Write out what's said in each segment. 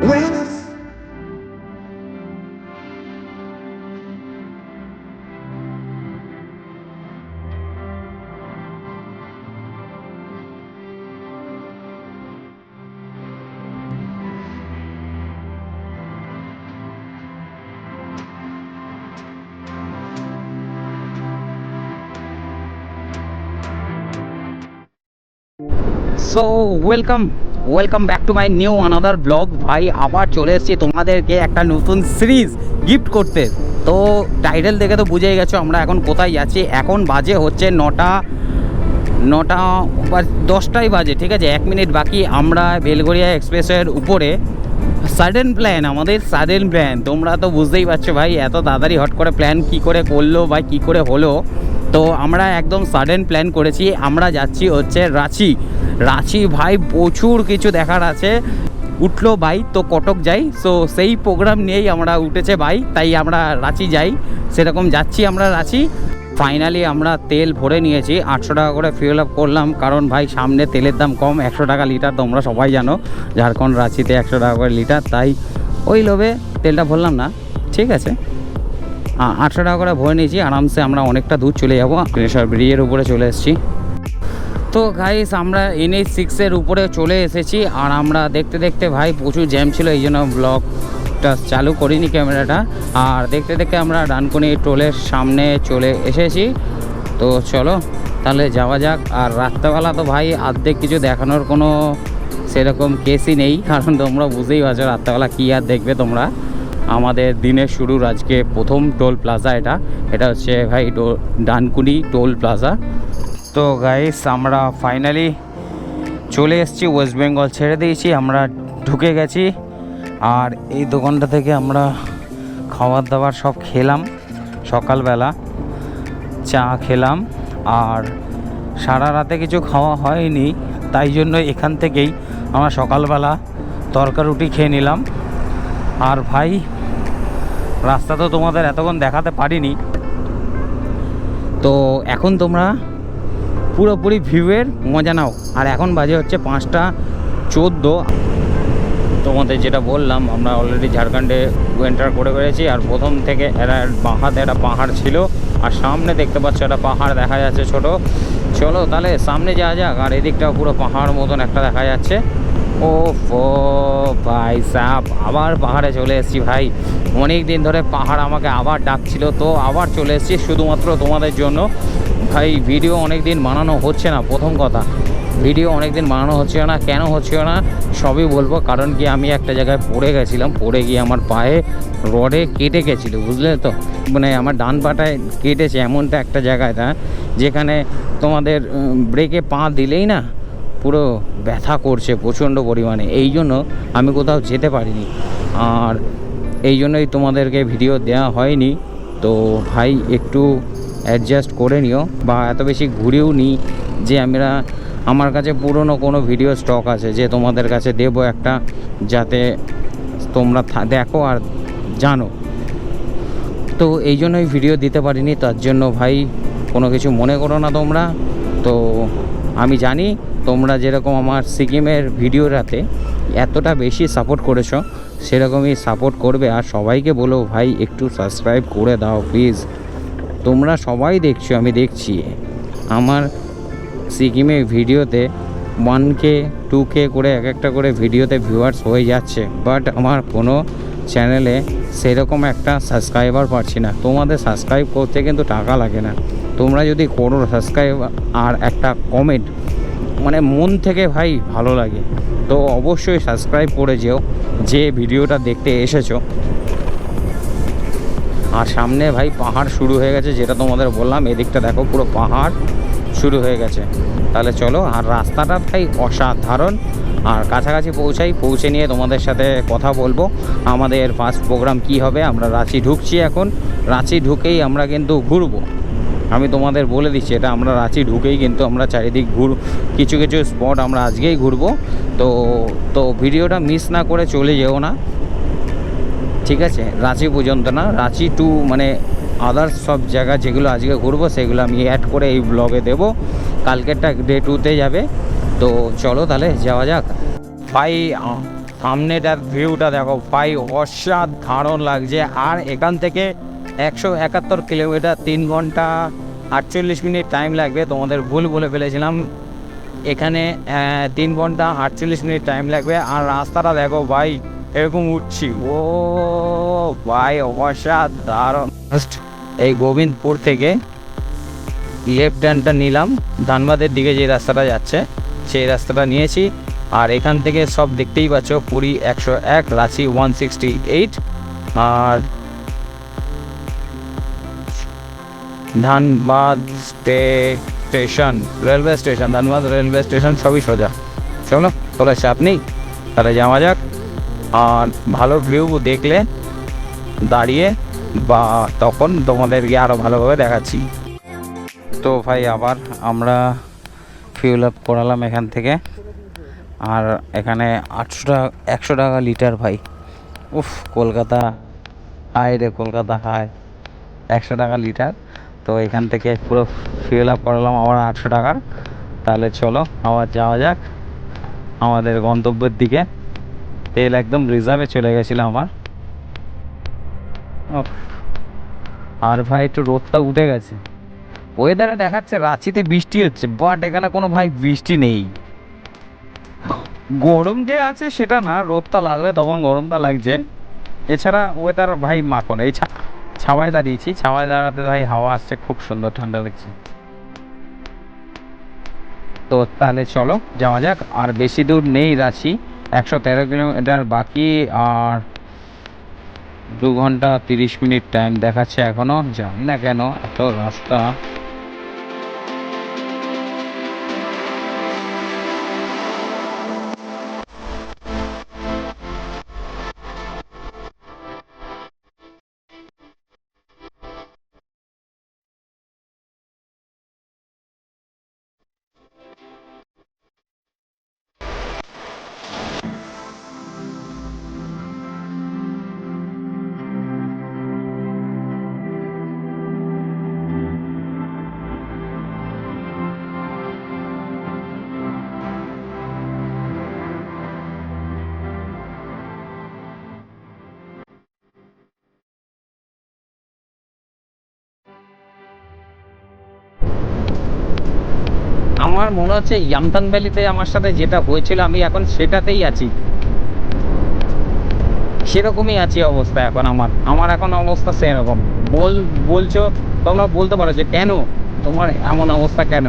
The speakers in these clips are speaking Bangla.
When I so welcome back to my new another blog. ভাই আবার চলে এসেছি তোমাদেরকে একটা নতুন সিরিজ গিফট করতে। তো টাইটেল দেখে তো বুঝেই গেছো আমরা এখন কোথায় যাচ্ছি। এখন বাজে হচ্ছে নটা 10টাই বাজে, ঠিক আছে, 1 মিনিট বাকি। আমরা বেলগড়িয়া এক্সপ্রেসের উপরে আমাদের সাডেন প্ল্যান, তোমরা তো বুঝতেই পারছো ভাই এত তাড়াতাড়ি হট করে প্ল্যান কি করে করলো বা কি করে হলো। তো আমরা একদম সাডেন প্ল্যান করেছি, আমরা যাচ্ছি হচ্ছে রাঁচি ভাই প্রচুর কিছু দেখার আছে। উঠলো ভাই তো কটক যাই, সো সেই প্রোগ্রাম নিয়েই আমরা উঠেছে ভাই, তাই আমরা রাঁচি যাই, সেরকম যাচ্ছি আমরা রাঁচি। ফাইনালি আমরা তেল ভরে নিয়েছি, 800 টাকা করে ফিউল আপ করলাম, কারণ ভাই সামনে তেলের দাম কম, 100 টাকা লিটার, তোমরা সবাই জানো ঝাড়খণ্ড রাঁচিতে 100 টাকা করে লিটার, তাই ওই লোভে তেলটা ভরলাম না, ঠিক আছে। 800 টাকা করে ভরে নিয়েছি, আরামসে আমরা অনেকটা দূর চলে যাবো। ক্রেশার ব্রিজের উপরে চলে এসেছি। তো গাইস আমরা NH6-এর উপরে চলে এসেছি, আর আমরা দেখতে দেখতে ভাই প্রচুর জ্যাম ছিল, এই জন্য ব্লগটা চালু করিনি ক্যামেরাটা। আর দেখতে দেখতে আমরা ডানকুনি টোলের সামনে চলে এসেছি। তো চলো তাহলে যাওয়া যাক। আর রাত্রেবেলা তো ভাই অর্ধেক কিছু দেখানোর কোনো সেরকম কেসই নেই, কারণ তোমরা বুঝতেই পারছো রাত্রেবেলা কী আর দেখবে তোমরা। আমাদের দিনের শুরুর আজকে প্রথম টোল প্লাজা, এটা হচ্ছে ভাই ডানকুনি টোল প্লাজা। তো গাইস আমরা ফাইনালি চলে এসেছি, ওয়েস্ট বেঙ্গল ছেড়ে দিয়েছি, আমরা ঢুকে গেছি। আর এই দোকানটা থেকে আমরা খাবার দাবার সব খেলাম, সকালবেলা চা খেলাম, আর সারা রাতে কিছু খাওয়া হয়নি, তাই জন্য এখান থেকেই আমরা সকালবেলা তরকা রুটি খেয়ে নিলাম। আর ভাই রাস্তা তো তোমাদের এতক্ষণ দেখাতে পারিনি, তো এখন তোমরা পুরোপুরি ভিউয়ের মজা নাও। আর এখন বাজে হচ্ছে 5টা 14। তোমাদের যেটা বললাম আমরা অলরেডি ঝাড়খণ্ডে এন্টার করে ফেলেছি। আর প্রথম থেকে বাঁহাতে একটা পাহাড় ছিল, আর সামনে দেখতে পাচ্ছ একটা পাহাড় দেখা যাচ্ছে ছোট। চলো তাহলে সামনে যাওয়া যাক। আর এদিকটাও পুরো পাহাড় মতন একটা দেখা যাচ্ছে। ও ভাই সাপ, আবার পাহাড়ে চলে এসেছি ভাই, অনেক দিন ধরে পাহাড় আমাকে আবার ডাকছিল, তো আবার চলে এসেছি শুধুমাত্র তোমাদের জন্য। ভাই ভিডিও অনেক দিন বানানো হচ্ছে না, প্রথম কথা ভিডিও অনেক দিন বানানো হচ্ছে না, কেন হচ্ছে না সবই বলবো। কারণ কি আমি একটা জায়গায় পড়ে গেছিলাম, পড়ে গিয়ে আমার পায়ে রডে কেটে গেছিলো, বুঝলে তো, মানে আমার ডান পাটায় কেটেছে এমনটা একটা জায়গায়, তা যেখানে তোমাদের ব্রেকে পা দিলেই না পুরো ব্যথা করছে প্রচণ্ড পরিমাণে, এই জন্য আমি কোথাও যেতে পারিনি। আর এই জন্যই তোমাদেরকে ভিডিও দেওয়া হয়নি। তো ভাই একটু অ্যাডজাস্ট করে নিও, বা এত বেশি ঘুরেও নিই যে আমার কাছে পুরনো কোনো ভিডিও স্টক আছে যে তোমাদের কাছে দেবো একটা, যাতে তোমরা দেখো আর জানো। তো এই জন্যই ভিডিও দিতে পারিনি, তার জন্য ভাই কোনো কিছু মনে করো না তোমরা। তো আমি জানি তোমরা যেরকম আমার সিকিমের ভিডিওটাতে এতটা বেশি সাপোর্ট করেছো, সেরকমই সাপোর্ট করবে। আর সবাইকে বলো ভাই একটু সাবস্ক্রাইব করে দাও প্লিজ। তোমরা সবাই দেখছো, আমি দেখছি আমার সিকিমে ভিডিওতে 1K 2K করে এক একটা করে ভিডিওতে ভিউয়ার্স হয়ে যাচ্ছে, বাট আমার কোনো চ্যানেলে সেরকম একটা সাবস্ক্রাইবার পাচ্ছি না। তোমাদের সাবস্ক্রাইব করতে কিন্তু টাকা লাগে না, তোমরা যদি করো সাবস্ক্রাইব আর একটা কমেন্ট, মানে মন থেকে ভাই ভালো লাগে। তো অবশ্যই সাবস্ক্রাইব করে যেও যে ভিডিওটা দেখতে এসেছো। আর সামনে ভাই পাহাড় শুরু হয়ে গেছে, যেটা তোমাদের বললাম, এদিকটা দেখো পুরো পাহাড় শুরু হয়ে গেছে। তাহলে চলো, আর রাস্তাটা ভাই অসাধারণ। আর কাছাকাছি পৌঁছে নিয়ে তোমাদের সাথে কথা বলবো আমাদের ফার্স্ট প্রোগ্রাম কি হবে। আমরা রাঁচি ঢুকছি এখন, রাঁচি ঢুকেই আমরা কিন্তু ঘুরবো, আমি তোমাদের বলে দিচ্ছি এটা, আমরা রাঁচি ঢুকেই কিন্তু আমরা চারিদিক কিছু কিছু স্পট আমরা আজকেই ঘুরবো। তো ভিডিওটা মিস না করে চলে যেও না, ঠিক আছে। রাঁচি পর্যন্ত না, রাঁচি টু মানে আদার্স সব জায়গা যেগুলো আজকে ঘুরবো সেগুলো আমি অ্যাড করে এই ব্লগে দেবো, কালকেরটা ডে 2-তে যাবে। তো চলো তাহলে যাওয়া যাক ভাই। সামনেটার ভিউটা দেখো ভাই, অসাধারণ লাগছে। আর এখান থেকে 171 কিলোমিটার, 3 ঘন্টা 48 মিনিট টাইম লাগবে। তোমাদের ভুল বলে ফেলেছিলাম, এখানে 3 ঘন্টা 48 মিনিট টাইম লাগবে। আর রাস্তাটা দেখো ভাই, এরকম উঠছি, ও ভাই অসাধারণ। এই গোবিন্দপুর থেকে লেফট হ্যান্ডটা নিলাম, ধানবাদের দিকে যে রাস্তাটা যাচ্ছে সেই রাস্তাটা নিয়েছি। আর এখান থেকে সব দেখতেই পাচ্ছ, পুরী 101, রাঁচি 168, আর Dhanbad station, railway station, Dhanbad railway station সবই সোজা। চলো তোলা চাপ নেই, তাহলে যাওয়া যাক। আর ভালো ভিউ দেখলে দাঁড়িয়ে বা তখন তোমাদেরকে আরও ভালোভাবে দেখাচ্ছি। তো ভাই আবার আমরা ফিউল আপ করালাম এখান থেকে। আর এখানে 800 টাকা, 100 টাকা লিটার ভাই। উফ, কলকাতা হাই রে, কলকাতা হাই, 100 টাকা লিটার। তো এখান থেকে পুরো ফিউল আপ করালাম আবার 800 টাকার। তাহলে চলো আবার যাওয়া যাক আমাদের গন্তব্যের দিকে। তেল একদম রিজার্ভে চলে গেছিলো আমার। আর ভাই একটু রোদটা উঠে গেছে, ওয়েদারে দেখাচ্ছে রাঁচিতে বৃষ্টি হচ্ছে, বাট এখানে কোনো ভাই বৃষ্টি নেই। গরম যে আছে সেটা না, রোদটা লাগলে তখন গরমটা লাগছে। এছাড়া ওয়েদার ভাই মাখন। এই ছাওয়ায় দাঁড়িয়েছি, ছাওয়ায় দাঁড়াতে ভাই হাওয়া আসছে, খুব সুন্দর ঠান্ডা লাগছে। তো তাহলে চলো যাওয়া যাক। আর বেশি দূর নেই রাঁচি, 113 কিলোমিটার বাকি। আর 2 ঘন্টা 30 মিনিট টাইম দেখাচ্ছে এখনো, জানি না কেন এত রাস্তা। আমার মনে হচ্ছে ইয়ামথাং ভ্যালিতে আমার সাথে যেটা হয়েছিল আমি এখন সেটাতেই আছি, সেরকমই আছি অবস্থা এখন। আমার এখন অবস্থা সেরকম। বলছো তোমরা, বলতে পারো যে কেন তোমার এমন অবস্থা কেন?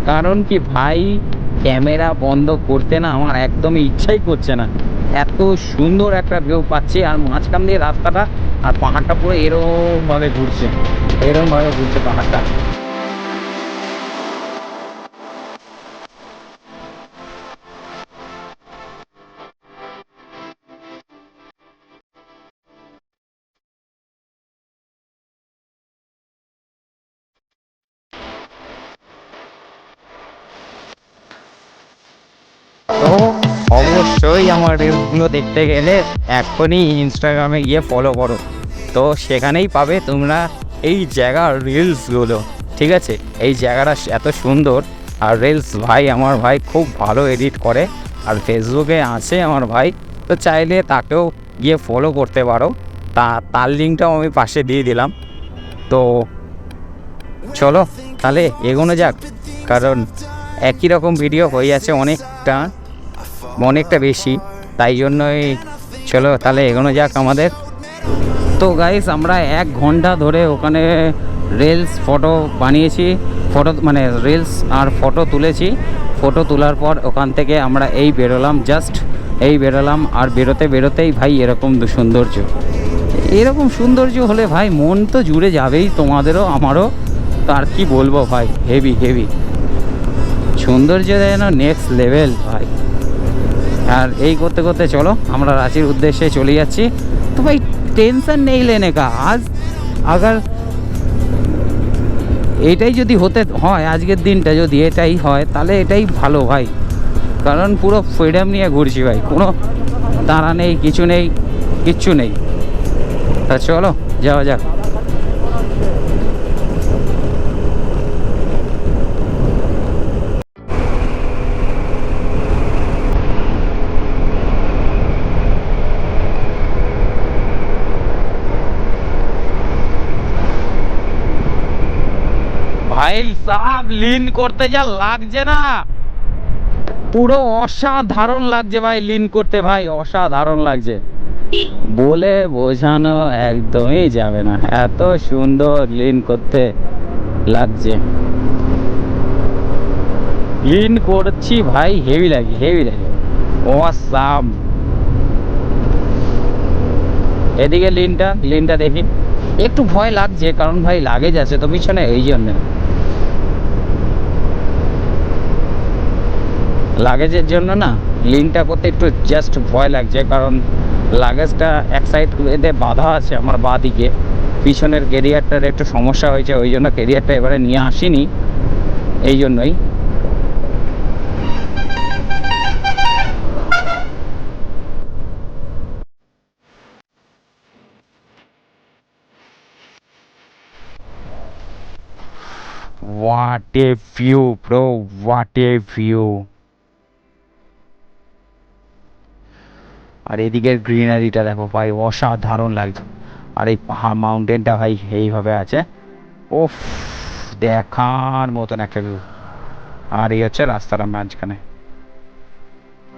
কারণ কি ভাই, ক্যামেরা বন্ধ করতে না আমার একদমই ইচ্ছাই করছে না। এত সুন্দর একটা ভিউ পাচ্ছি, আর মাঝখান দিয়ে রাস্তাটা, আর পাহাড়টা পুরো এরমভাবে ঘুরছে, এরমভাবে ঘুরছে পাহাড়টা। তো অবশ্যই আমার রিলসগুলো দেখতে গেলে এখনই ইনস্টাগ্রামে গিয়ে ফলো করো, তো সেখানেই পাবে তোমরা এই জায়গার রিলসগুলো। ঠিক আছে, এই জায়গাটা এত সুন্দর। আর রিলস ভাই, আমার ভাই খুব ভালো এডিট করে, আর ফেসবুকে আছে আমার ভাই, তো চাইলে তাকেও গিয়ে ফলো করতে পারো। তার লিঙ্কটাও আমি পাশে দিয়ে দিলাম। তো চলো তাহলে এগোনো যাক, কারণ একই রকম ভিডিও হয়ে আছে অনেকটা বেশি, তাই জন্যই চলো তাহলে এগোনো যাক আমাদের। তো গাইস, আমরা 1 ঘন্টা ধরে ওখানে রিলস ফটো বানিয়েছি, মানে রিলস আর ফটো তুলেছি। ফটো তোলার পর ওখান থেকে আমরা বেরোলাম, জাস্ট বেরোলাম। আর বেরোতেই ভাই এরকম সৌন্দর্য হলে ভাই মন তো জুড়ে যাবেই, তোমাদেরও আমারও। তো আর কি বলবো ভাই, হেভি সৌন্দর্য যেন নেক্সট লেভেল ভাই। আর এই করতে করতে চলো আমরা রাঁচির উদ্দেশ্যে চলে যাচ্ছি। তো ভাই টেনশন নেই লেনে কা, আগার এইটাই যদি হতে হয়, আজকের দিনটা যদি এটাই হয় তাহলে এটাই ভালো ভাই। কারণ পুরো ফ্রিডম নিয়ে ঘুরছি ভাই, কোনো তাড়া নেই, কিচ্ছু নেই। তা চলো যাওয়া যাক। সাব লিন করতে যা লাগছে না, পুরো অসাধারণ লাগছে ভাই লিন করতে, ভাই অসাধারণ লাগছে, বলে বোঝানো একদমই যাবে না, এত সুন্দর লিন করতে লাগছে। লিন করছি ভাই, হেভি লাগে হেভি লাগে, অসাম। এদিকে লিনটা দেখি, একটু ভয় লাগছে কারণ ভাই লাগেজ আছে তো পিছনে, এই জন্য লাগেজের জন্য না লিনটা করতে একটু জাস্ট ভয় লাগছে, কারণ লাগেজটা এক সাইড এতে বাধা আছে আমার বাঁ দিকে, পিছনের ক্যারিয়ারটার একটু সমস্যা হয়েছে, ওই জন্য ক্যারিয়ারটা এবারে নিয়ে আসিনি, এই জন্যই। What a view bro, what a view. আর এদিকের গ্রিনারিটা দেখো ভাই, অসাধারণ লাগছে, আর এই পাহাড় মাউন্টেনটা ভাই এইভাবে আছে, ওফ, দেখার মতন একটা ভিউ। আর এই হচ্ছে রাস্তার মাঝখানে।